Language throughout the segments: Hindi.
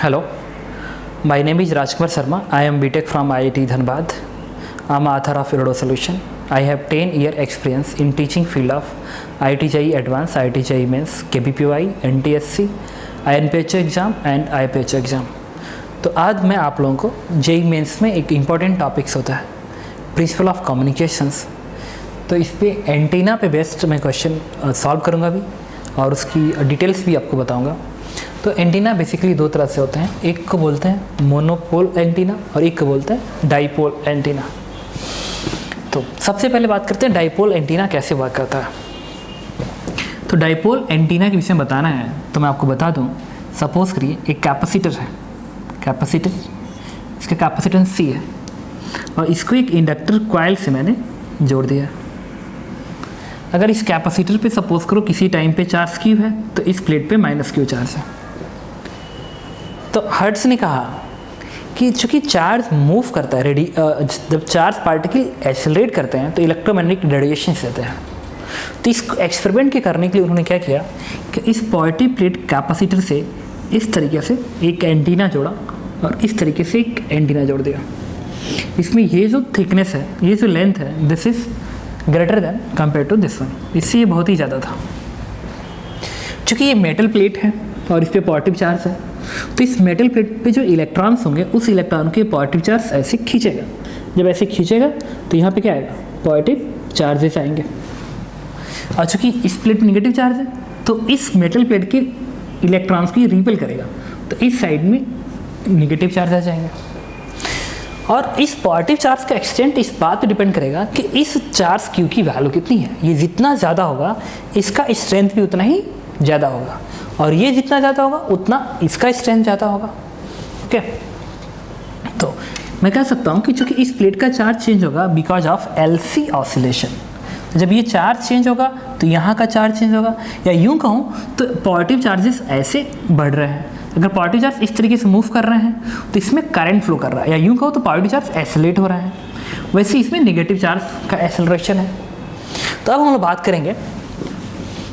Hello, my name is Rajkumar Sharma. I am BTech from IIT Dhanbad. I am author of Irodo Solution. I have 10-year experience in teaching field of IIT JEE Advanced, IIT JEE Mains, KPPY, NTSC, INPHO exam and IPHO exam. तो आज मैं आप लोगों को JEE मेंस में एक इम्पॉर्टेंट टॉपिक्स होता है प्रिंसिपल ऑफ कम्युनिकेशंस। तो इस पे एंटीना पे बेस्ड मैं क्वेश्चन सॉल्व करूँगा भी और उसकी डिटेल्स भी आपको बताऊँगा। तो एंटीना बेसिकली दो तरह से होते हैं, एक को बोलते हैं मोनोपोल एंटीना और एक को बोलते हैं डाइपोल एंटीना। तो सबसे पहले बात करते हैं डाइपोल एंटीना कैसे वर्क करता है। तो डाइपोल एंटीना के विषय में बताना है तो मैं आपको बता दूं, सपोज करिए एक कैपेसिटर है, कैपेसिटर, इसका कैपेसिटेंस C है और इसको एक इंडक्टर कॉइल से मैंने जोड़ दिया। अगर इस कैपेसिटर पे सपोज करो किसी टाइम पे चार्ज Q है तो इस प्लेट पे -Q चार्ज है। तो हर्ट्ज ने कहा कि चूँकि चार्ज मूव करता है, जब चार्ज पार्टिकल एक्सेलरेट करते हैं तो इलेक्ट्रोमैग्नेटिक रेडिएशन देते हैं। तो इस एक्सपेरिमेंट के करने के लिए उन्होंने क्या किया कि इस पॉजिटिव प्लेट कैपेसिटर से इस तरीके से एक एंटीना जोड़ा और इस तरीके से एक एंटीना जोड़ दिया। इसमें ये जो थिकनेस है, ये जो लेंथ है, this is greater than compare to this one, इससे ये बहुत ही ज़्यादा था। चूँकि ये मेटल प्लेट है और इस पर पॉजिटिव चार्ज है तो इस मेटल प्लेट पे जो इलेक्ट्रॉन्स होंगे उस इलेक्ट्रॉन के पॉजिटिव चार्ज ऐसे खींचेगा। जब ऐसे खींचेगा तो यहाँ पे क्या आएगा, पॉजिटिव चार्जेस आएंगे। और चूँकि इस प्लेट में निगेटिव चार्ज है तो इस मेटल प्लेट के इलेक्ट्रॉन्स की रिपेल करेगा तो इस साइड में निगेटिव चार्ज आ जाएंगे। और इस पॉजिटिव चार्ज का एक्सटेंट इस बात पे डिपेंड करेगा कि इस चार्ज Q की वैल्यू कितनी है। ये जितना ज़्यादा होगा इसका स्ट्रेंथ भी उतना ही ज़्यादा होगा और ये जितना ज़्यादा होगा उतना इसका स्ट्रेंथ ज़्यादा होगा। ओके, तो मैं कह सकता हूँ कि चूँकि इस प्लेट का चार्ज चेंज होगा बिकॉज ऑफ LC ऑसिलेशन। जब ये चार्ज चेंज होगा तो यहाँ का चार्ज चेंज होगा, या यूँ कहूँ तो पॉजिटिव चार्जेस ऐसे बढ़ रहे हैं। अगर पॉजिटिव चार्ज इस तरीके से मूव कर रहे हैं तो इसमें करंट फ्लो कर रहा है, या यूँ कहो तो पॉजिटिव चार्ज एक्सेलरेट हो रहा है। वैसे इसमें नेगेटिव चार्ज का एक्सेलरेशन है। तो अब हम लोग बात करेंगे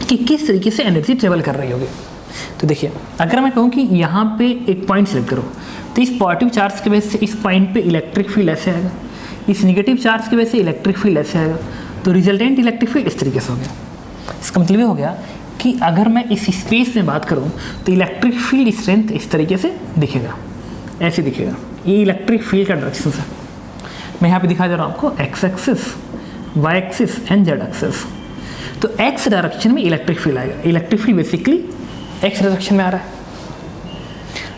कि किस तरीके से एनर्जी ट्रेवल कर रही होगी। तो देखिए, अगर मैं कहूँ कि यहाँ पे एक पॉइंट सेलेक्ट करो तो इस पॉजिटिव चार्ज की वजह से इस पॉइंट पे इलेक्ट्रिक फील्ड ऐसे आएगा, इस नेगेटिव चार्ज की वजह से इलेक्ट्रिक फील्ड ऐसे आएगा। तो रिजल्टेंट इलेक्ट्रिक फील्ड इस तरीके से हो गया। इसका मतलब ये हो गया कि अगर मैं इस स्पेस में बात करूँ तो इलेक्ट्रिक फील्ड स्ट्रेंथ इस तरीके से दिखेगा, ऐसे दिखेगा। ये इलेक्ट्रिक फील्ड का डायरेक्शन है। मैं यहाँ पे दिखा दे रहा हूँ आपको X axis, Y axis and Z axis. तो एक्स डायरेक्शन में इलेक्ट्रिक फील्ड आएगा। Electric field basically X direction में आ रहा है।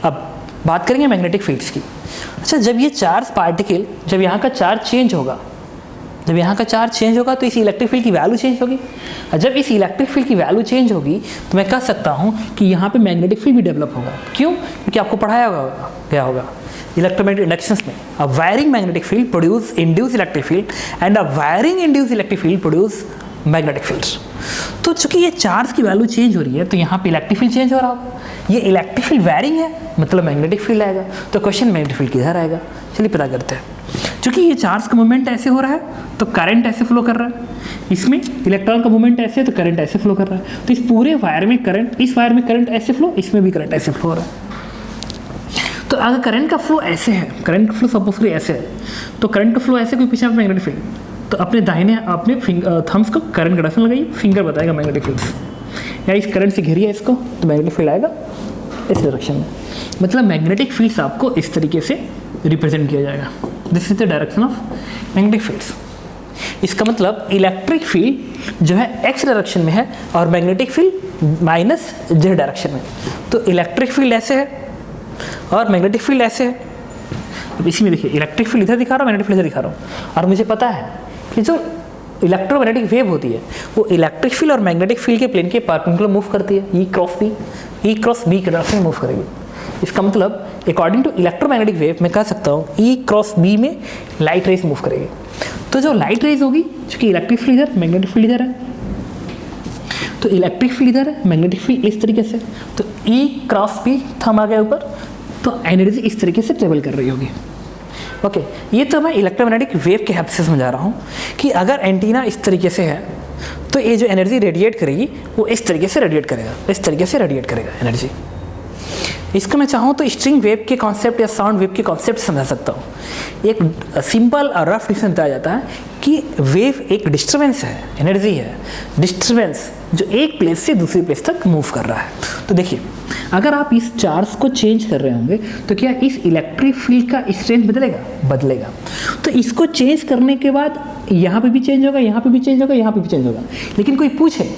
अब बात करेंगे मैग्नेटिक फील्ड्स की। अच्छा, जब ये चार्ज पार्टिकल, जब यहाँ का चार्ज चेंज होगा, जब यहाँ का चार्ज चेंज होगा तो इस इलेक्ट्रिक फील्ड की वैल्यू चेंज होगी। और जब इस इलेक्ट्रिक फील्ड की वैल्यू चेंज होगी तो मैं कह सकता हूँ कि यहाँ पे मैग्नेटिक फील्ड भी डेवलप होगा। क्यों? क्योंकि आपको पढ़ाया गया होगा इलेक्ट्रोमैग्नेटिक इंडक्शंस में, a varying magnetic field produce induce electric field and a varying induce electric field produce magnetic fields. तो चूंकि ये चार्ज की वैल्यू चेंज हो रही है तो यहाँ पे इलेक्ट्रिक फील्ड चेंज हो रहा होगा। ये इलेक्ट्रिक फील्ड वायरिंग है मतलब मैग्नेटिक फील्ड आएगा। तो क्वेश्चन मैग्नेटिक फील्ड किधर आएगा, चलिए पता करते हैं। चूंकि ये चार्ज का मूवमेंट ऐसे हो रहा है तो करंट ऐसे फ्लो कर रहा है, इसमें इलेक्ट्रॉन का मूवमेंट ऐसे है तो करंट ऐसे फ्लो कर रहा है। तो इस पूरे वायर में करंट, इस वायर में करंट ऐसे फ्लो, इसमें भी करंट ऐसे फ्लो हो रहा है। तो अगर करंट का फ्लो ऐसे है, करंट का फ्लो सपोज करिए ऐसे है, तो करंट का फ्लो ऐसे कोई पीछे मैग्नेटिक फील्ड, तो अपने दाहिने अपने थम्स को करंट का डायरेक्शन लगाइए, फिंगर बताएगा मैग्नेटिक फील्ड्स, या इस करंट से घेरिए इसको तो मैग्नेटिक फील्ड आएगा इस डायरेक्शन में। मतलब मैग्नेटिक फील्ड्स आपको इस तरीके से रिप्रेजेंट किया जाएगा। This is the direction of magnetic fields. इसका मतलब इलेक्ट्रिक फील्ड जो है एक्स डायरेक्शन में है और magnetic field minus Z direction में। तो इलेक्ट्रिक फील्ड ऐसे है और मैग्नेटिक फील्ड ऐसे है। अब इसी में देखिए, इलेक्ट्रिक फील्ड इधर दिखा रहा हूँ, मैग्नेटिक फील्ड इधर दिखा रहा हूँ। और मुझे पता है कि जो इलेक्ट्रोमैग्नेटिक वेव होती है वो इलेक्ट्रिक फील्ड और मैग्नेटिक फील्ड के प्लेन के परपेंडिकुलर मूव करती है। ई क्रॉस बी के डायरेक्शन में मूव करेगी। इसका मतलब अकॉर्डिंग टू इलेक्ट्रोमैग्नेटिक वेव मैं कह सकता हूँ ई क्रॉस बी में लाइट रेज मूव करेगी। तो जो लाइट रेज होगी, चूँकि इलेक्ट्रिक फील्ड इधर, मैग्नेटिक फील्ड इधर है, तो इलेक्ट्रिक फील्ड इधर है, मैग्नेटिक फील्ड इस तरीके से, तो ई क्रॉस बी थम आ गया ऊपर, तो एनर्जी इस तरीके से ट्रेवल कर रही होगी। ओके, ये तो मैं इलेक्ट्रोमैग्नेटिक वेव के हेल्प से समझा रहा हूँ कि अगर एंटीना इस तरीके से है तो ये जो एनर्जी रेडिएट करेगी वो इस तरीके से रेडिएट करेगा, इस तरीके से रेडिएट करेगा एनर्जी। इसको मैं चाहूँ तो स्ट्रिंग वेव के कॉन्सेप्ट या साउंड वेव के कॉन्सेप्ट समझा सकता हूँ। एक सिंपल और रफ डिफरेंस बताया जाता है कि वेव एक डिस्टर्बेंस है, एनर्जी है, डिस्टर्बेंस जो एक प्लेस से दूसरी प्लेस तक मूव कर रहा है। तो देखिए, अगर आप इस चार्ज को चेंज कर रहे होंगे तो क्या इस इलेक्ट्रिक फील्ड का स्ट्रेंथ बदलेगा। तो इसको चेंज करने के बाद यहाँ पे भी चेंज होगा, यहाँ पे भी चेंज होगा, यहाँ पे भी चेंज होगा। लेकिन कोई पूछे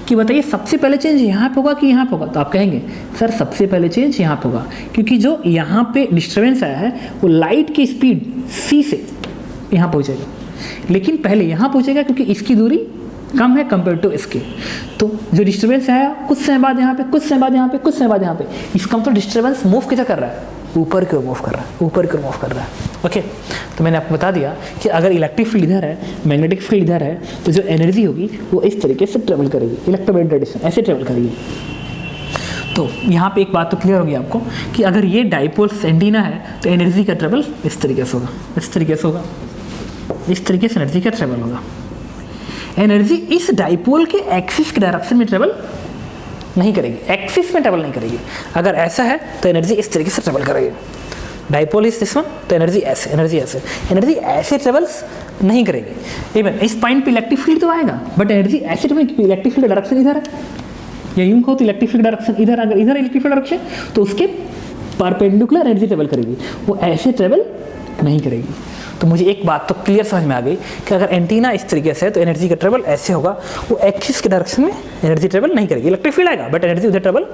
कि बताइए सबसे पहले चेंज यहाँ पे होगा कि यहाँ पे होगा, तो आप कहेंगे सर सबसे पहले चेंज यहाँ पे होगा, क्योंकि जो यहाँ पे डिस्टर्बेंस आया है वो लाइट की स्पीड c से यहाँ पहुँचेगा, लेकिन पहले यहाँ पहुँचेगा क्योंकि इसकी दूरी कम है कंपेयर टू इसके। तो जो डिस्टर्बेंस आया कुछ समय बाद यहाँ पे, कुछ समय बाद यहाँ पे, कुछ समय बाद यहाँ पे, इसका मतलब डिस्टर्बेंस मूव किधर कर रहा है, ऊपर की ओर मूव कर रहा है, ऊपर की ओर मूव कर रहा है। ओके, तो मैंने आपको बता दिया कि अगर इलेक्ट्रिक फील्ड इधर है, मैग्नेटिक फील्ड इधर है, तो जो एनर्जी होगी वो इस तरीके से ट्रेवल करेगी, इलेक्ट्रोमैग्नेटिक रेडिएशन ऐसे ट्रेवल करेगी। तो यहाँ पे एक बात तो क्लियर होगी आपको कि अगर ये डाइपोल्स एंटीना है तो एनर्जी का ट्रेवल इस तरीके से होगा, इस तरीके से होगा, इस तरीके से एनर्जी का ट्रेवल होगा। एनर्जी इस डाइपोल के एक्सिस के डायरेक्शन में ट्रेवल नहीं करेगी, एक्सिस में ट्रेवल नहीं करेगी। अगर ऐसा है तो एनर्जी इस तरीके से ट्रेवल करेगी। डाइपोल इज दिस वन, तो एनर्जी ऐसे, एनर्जी ऐसे ट्रेवल्स नहीं करेगी। इवन इस पॉइंट पे इलेक्ट्रिक फील्ड तो आएगा, बट एनर्जी ऐसे ट्रेवल, इलेक्ट्रिक फील्ड डायरेक्शन इधर है, या यूं कहो तो इलेक्ट्रिक फील्ड डायरेक्शन इधर, अगर इधर इलेक्ट्रिक फील्ड डायरेक्शन तो उसके परपेंडिकुलर एनर्जी ट्रेवल करेगी, वो ऐसे ट्रेवल नहीं करेगी। तो मुझे एक बात तो क्लियर समझ में आ गई कि अगर एंटीना इस तरीके से है तो एनर्जी का ट्रेवल ऐसे होगा, वो एक्सिस के डायरेक्शन में एनर्जी ट्रेवल नहीं करेगी। इलेक्ट्रिक फील्ड आएगा बट एनर्जी उधर ट्रेवल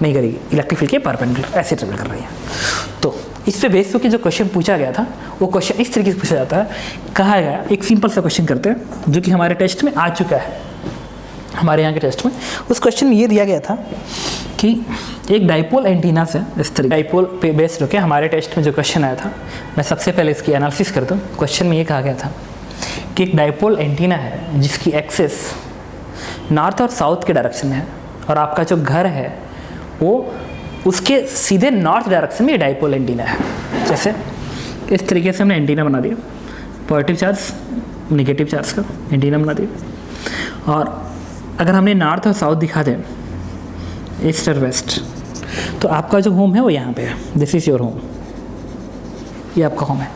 नहीं करेगी, इलेक्ट्रिक फील्ड के परपेंडिकुलर ऐसे ट्रेवल कर रही है। तो इस पे बेस होकर जो क्वेश्चन पूछा गया था वो क्वेश्चन इस तरीके से पूछा जाता है। कहा गया, एक सिंपल सा क्वेश्चन करते हैं जो कि हमारे टेस्ट में आ चुका है, हमारे यहाँ के टेस्ट में। उस क्वेश्चन में ये दिया गया था कि एक डाइपोल एंटीना से इस तरीके डाइपोल पे बेस्ड होकर हमारे टेस्ट में जो क्वेश्चन आया था, मैं सबसे पहले इसकी एनालिसिस करता हूँ। क्वेश्चन में ये कहा गया था कि एक डाइपोल एंटीना है जिसकी एक्सेस नॉर्थ और साउथ के डायरेक्शन में है, और आपका जो घर है वो उसके सीधे नॉर्थ डायरेक्शन में डाइपोल एंटीना है। जैसे इस तरीके से हमने एंटीना बना दिया, पॉजिटिव चार्ज नेगेटिव चार्ज का एंटीना बना दिया, और अगर हमने नॉर्थ और साउथ दिखा दें, ईस्ट और वेस्ट, तो आपका जो होम है वो यहाँ पे है, दिस इज़ योर होम, ये आपका होम है।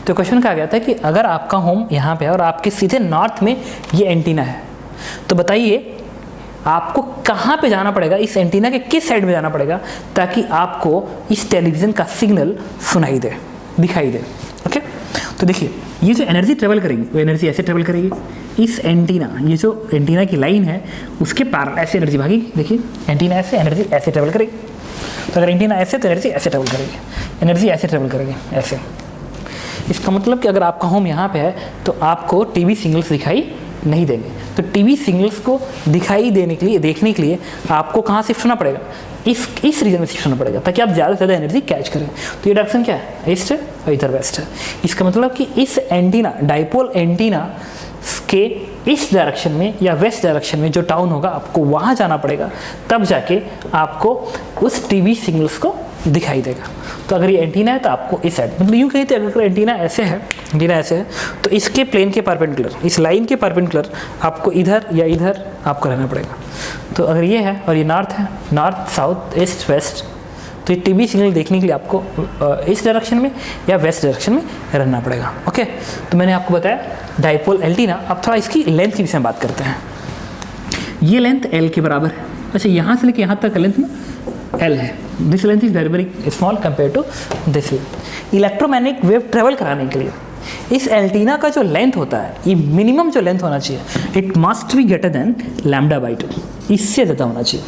तो क्वेश्चन कहा गया था कि अगर आपका होम यहाँ पे है और आपके सीधे नॉर्थ में ये एंटीना है, तो बताइए आपको कहाँ पे जाना पड़ेगा, इस एंटीना के किस साइड में जाना पड़ेगा ताकि आपको इस टेलीविज़न का सिग्नल सुनाई दे, दिखाई दे। ओके, तो देखिए ये जो एनर्जी ट्रेवल करेगी वो एनर्जी ऐसे ट्रेवल करेगी, इस एंटीना, ये जो एंटीना की लाइन है उसके पैरेलल ऐसे एनर्जी भागेगी। देखिए एंटीना ऐसे, एनर्जी ऐसे ट्रेवल करेगी। तो अगर एंटीना ऐसे तो एनर्जी ऐसे ट्रेवल करेगी, एनर्जी ऐसे ट्रेवल करेगी, ऐसे। इसका मतलब कि अगर आपका होम यहाँ पे है तो आपको टीवी सिग्नल्स दिखाई नहीं देंगे। तो टीवी सिग्नल्स को दिखाई देने के लिए, देखने के लिए आपको कहाँ शिफ्ट होना पड़ेगा, इस रीजन में शिफ्ट होना पड़ेगा ताकि आप ज़्यादा से ज़्यादा एनर्जी कैच करें। तो ये डायरेक्शन क्या है, ईस्ट है और इधर वेस्ट है। इसका मतलब कि इस एंटीना, डाइपोल एंटीना के इस डायरेक्शन में या वेस्ट डायरेक्शन में जो टाउन होगा आपको वहाँ जाना पड़ेगा, तब जाके आपको उस टीवी सिग्नल्स को दिखाई देगा। तो अगर ये एंटीना है तो आपको इस साइड, मतलब यूँ कहते हैं अगर एंटीना ऐसे है, एंटीना ऐसे है तो इसके प्लेन के परपेंडिकुलर, इस लाइन के परपेंडिकुलर आपको इधर या इधर आपको रहना पड़ेगा। तो अगर ये है और ये नॉर्थ है, नॉर्थ साउथ ईस्ट वेस्ट, तो ये टीवी सिग्नल देखने के लिए आपको इस डायरेक्शन में या वेस्ट डायरेक्शन में रहना पड़ेगा। ओके, तो मैंने आपको बताया डाइपोल एंटीना। अब थोड़ा इसकी लेंथ के विषय में बात करते हैं। ये लेंथ L के बराबर है। अच्छा, यहाँ से लेकर यहाँ तक का लेंथ में L है। This length is very very small compare to this length. Electromagnetic wave travel कराने के लिए इस एंटीना का जो लेंथ होता है, ये मिनिमम जो लेंथ होना चाहिए, it must be greater than λ/2, इससे ज़्यादा होना चाहिए।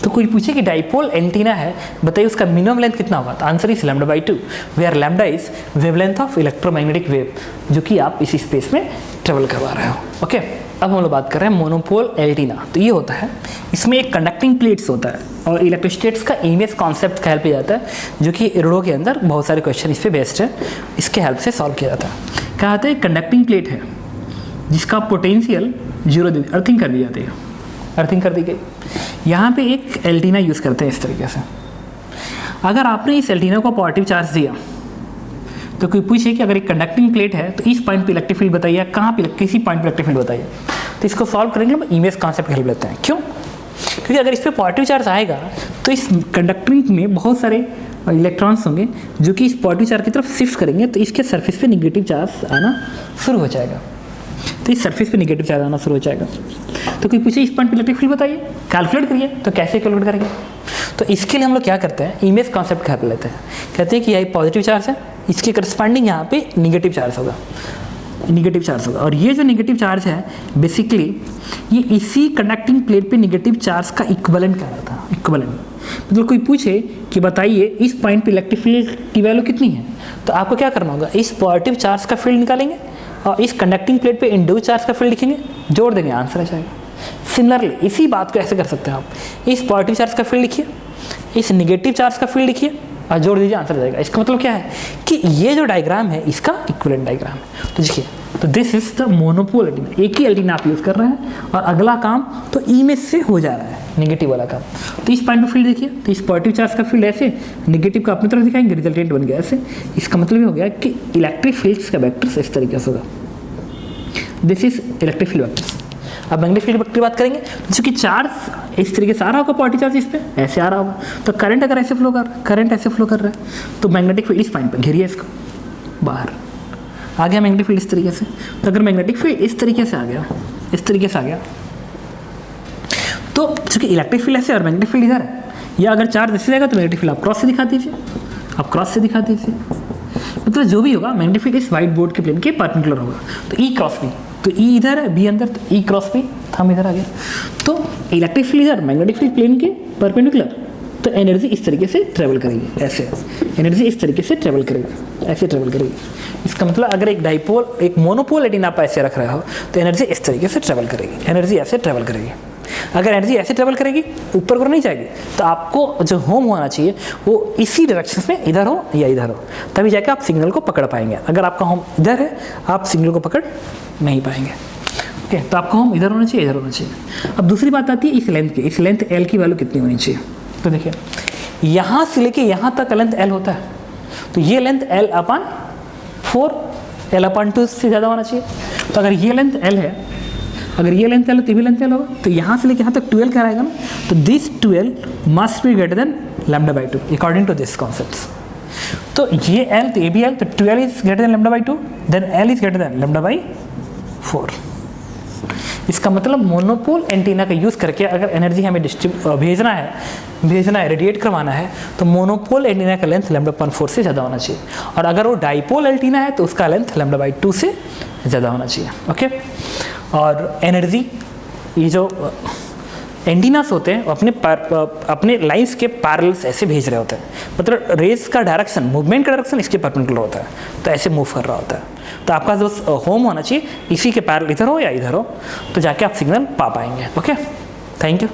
तो कोई पूछे कि डाइपोल एंटीना है, बताइए उसका मिनिमम लेंथ कितना होगा, तो answer is λ/2, where lambda is wavelength of electromagnetic wave जो कि आप इसी स्पेस में ट्रेवल करवा रहे हो। ओके, अब हम लोग बात कर रहे हैं मोनोपोल एंटीना। तो ये होता है, इसमें एक कंडक्टिंग प्लेट्स होता है और इलेक्ट्रोस्टैटिक्स का इमेज कॉन्सेप्ट का हेल्प लिया जाता है, जो कि इरोडो के अंदर बहुत सारे क्वेश्चन इस पर बेस्ड है, इसके हेल्प से सॉल्व किया जाता है। कहा जाता है कंडक्टिंग प्लेट है जिसका पोटेंशियल 0 अर्थिंग कर दी जाती है, अर्थिंग कर दी गई। यहाँ पे एक एंटीना यूज़ करते हैं इस तरीके से। अगर आपने इस एंटीना को पॉजिटिव चार्ज दिया तो कोई पूछे कि अगर एक कंडक्टिंग प्लेट है तो इस पॉइंट पे इलेक्ट्रिक फील्ड बताइए, कहाँ पे, किसी पॉइंट पे इलेक्ट्रिक फील्ड बताइए। तो इसको सॉल्व करेंगे हम इमेज कॉन्सेप्ट की हेल्प लेते हैं। क्यों? क्योंकि अगर इस पर पॉजिटिव चार्ज आएगा तो इस कंडक्टिंग में बहुत सारे इलेक्ट्रॉन्स होंगे जो कि इस पॉजिटिव चार्ज की तरफ शिफ्ट करेंगे, तो इसके सरफेस पे निगेटिव चार्ज आना शुरू हो जाएगा। तो इस सरफेस पे निगेटिव चार्ज आना शुरू हो जाएगा। तो कोई पूछे इस पॉइंट पे इलेक्ट्रिक फील्ड बताइए, कैलकुलेट करिए। तो कैसे कैलकुलेट करेंगे? तो इसके लिए हम लोग क्या करते हैं, इमेज कॉन्सेप्ट कर लेते हैं। कहते हैं कि यह पॉजिटिव चार्ज है, इसके करस्पॉन्डिंग यहाँ पे निगेटिव चार्ज होगा, निगेटिव चार्ज होगा। और ये जो निगेटिव चार्ज है बेसिकली ये इसी कंडक्टिंग प्लेट पे निगेटिव चार्ज का इक्विवेलेंट कहलाता है। इक्विवेलेंट मतलब कोई पूछे कि बताइए इस पॉइंट पे इलेक्ट्रिक फील्ड की वैल्यू कितनी है, तो आपको क्या करना होगा, इस पॉजिटिव चार्ज का फील्ड निकालेंगे और इस कंडक्टिंग प्लेट पे इंड्यूस चार्ज का फील्ड लिखेंगे, जोड़ देंगे, आंसर आ जाएगा। सिमिलरली इसी बात को ऐसे कर सकते हैं आप, इस पॉजिटिव चार्ज का फील्ड लिखिए, इस निगेटिव चार्ज का फील्ड लिखिए और जोड़ दीजिए, आंसर आ जाएगा। इसका मतलब क्या है कि ये जो डायग्राम है इसका इक्विवेलेंट डायग्राम है। तो देखिए, तो this is the monopole antenna, एक ही एंटीना आप यूज़ कर रहे हैं और अगला काम तो इमेज से हो जा रहा है, नेगेटिव वाला काम। तो इस पॉइंट पे फील्ड देखिए, तो इस पॉजिटिव चार्ज का फील्ड ऐसे, नेगेटिव का अपनी तरफ दिखाएंगे, रिजल्टेंट बन गया ऐसे। इसका मतलब ये हो गया कि इलेक्ट्रिक फील्ड्स का वेक्टर्स इस तरीके से होगा। This is electric field vectors. अब मैग्नेटिक फील्ड वेक्टर की बात करेंगे, तो चूंकि चार्ज इस तरीके से आ रहा होगा, पॉजिटिव चार्ज इस पे ऐसे आ रहा होगा, तो करंट अगर ऐसे फ्लो कर रहा है, करंट ऐसे फ्लो कर रहा है, तो मैग्नेटिक फील्ड इस पॉइंट पे घेरिए इसको, बाहर आ गया मैग्नेटिक फील्ड इस तरीके से। तो अगर मैग्नेटिक फील्ड इस तरीके से आ गया, इस तरीके से आ गया, तो चूंकि इलेक्ट्रिक फील्ड ऐसे और मैग्नेटिक फील्ड इधर है, या अगर चार्ज ऐसे जाएगा तो मैग्नेटिक फील्ड आप क्रॉस से दिखा दीजिए, आप क्रॉस से दिखा दीजिए। मतलब जो भी होगा मैग्नेटिक फील्ड इस व्हाइट बोर्ड के प्लेन के परपेंडिकुलर होगा। तो ई क्रॉस बी, तो ई इधर है, बी अंदर, तो ई क्रॉस बी, हम इधर आ गया। तो इलेक्ट्रिक फील्ड इधर, मैग्नेटिक फील्ड प्लेन के परपेंडिकुलर, तो एनर्जी इस तरीके से ट्रेवल करेगी, ऐसे एनर्जी इस तरीके से ट्रेवल करेगी, ऐसे ट्रेवल करेगी। इसका मतलब अगर एक डाइपोल, एक मोनोपोल एंटीना आप ऐसे रख रहे हो तो एनर्जी इस तरीके से ट्रेवल करेगी, एनर्जी ऐसे ट्रेवल करेगी। अगर एनर्जी ऐसे ट्रेवल करेगी, ऊपर को नहीं जाएगी, तो आपको जो होम होना चाहिए वो इसी डायरेक्शन में इधर हो या इधर हो, तभी जाके आप सिग्नल को पकड़ पाएंगे। अगर आपका होम इधर है, आप सिग्नल को पकड़ नहीं पाएंगे। ओके, तो आपका होम इधर होना चाहिए, इधर होना चाहिए। अब दूसरी बात आती है इस लेंथ की, इस लेंथ एल की वैल्यू कितनी होनी चाहिए। तो देखिए, यहाँ से लेके यहाँ तक लेंथ एल होता है, तो ये length L upon 4, L upon 2 से ज़्यादा होना चाहिए। तो अगर ये लेंथ एल है, अगर ये लेंथ एल है तो भी लेंथ एल होगा, तो यहाँ से लेके यहाँ तक 12 क्या रहेगा ना, तो this 12 must be greater than λ/2 according to this concepts. तो ये एल, तो ये भी एल, तो 12 is greater than λ/2, then L is greater than λ/4। इसका मतलब मोनोपोल एंटीना का यूज़ करके अगर एनर्जी हमें भेजना है, रेडिएट करवाना है, तो मोनोपोल एंटीना का लेंथ λ/4 से ज़्यादा होना चाहिए। और अगर वो डाइपोल एंटीना है तो उसका लेंथ λ/2 से ज़्यादा होना चाहिए। ओके, और एनर्जी, ये जो एंटीनास होते हैं अपने लाइंस के पैरेलल्स ऐसे भेज रहे होते हैं, मतलब रेज का डायरेक्शन, मूवमेंट का डायरेक्शन इसके परपेंडिकुलर होता है, तो ऐसे मूव कर रहा होता है। तो आपका जो होम होना चाहिए इसी के पैरेलल, इधर हो या इधर हो, तो जाके आप सिग्नल पा पाएंगे। Okay, thank you.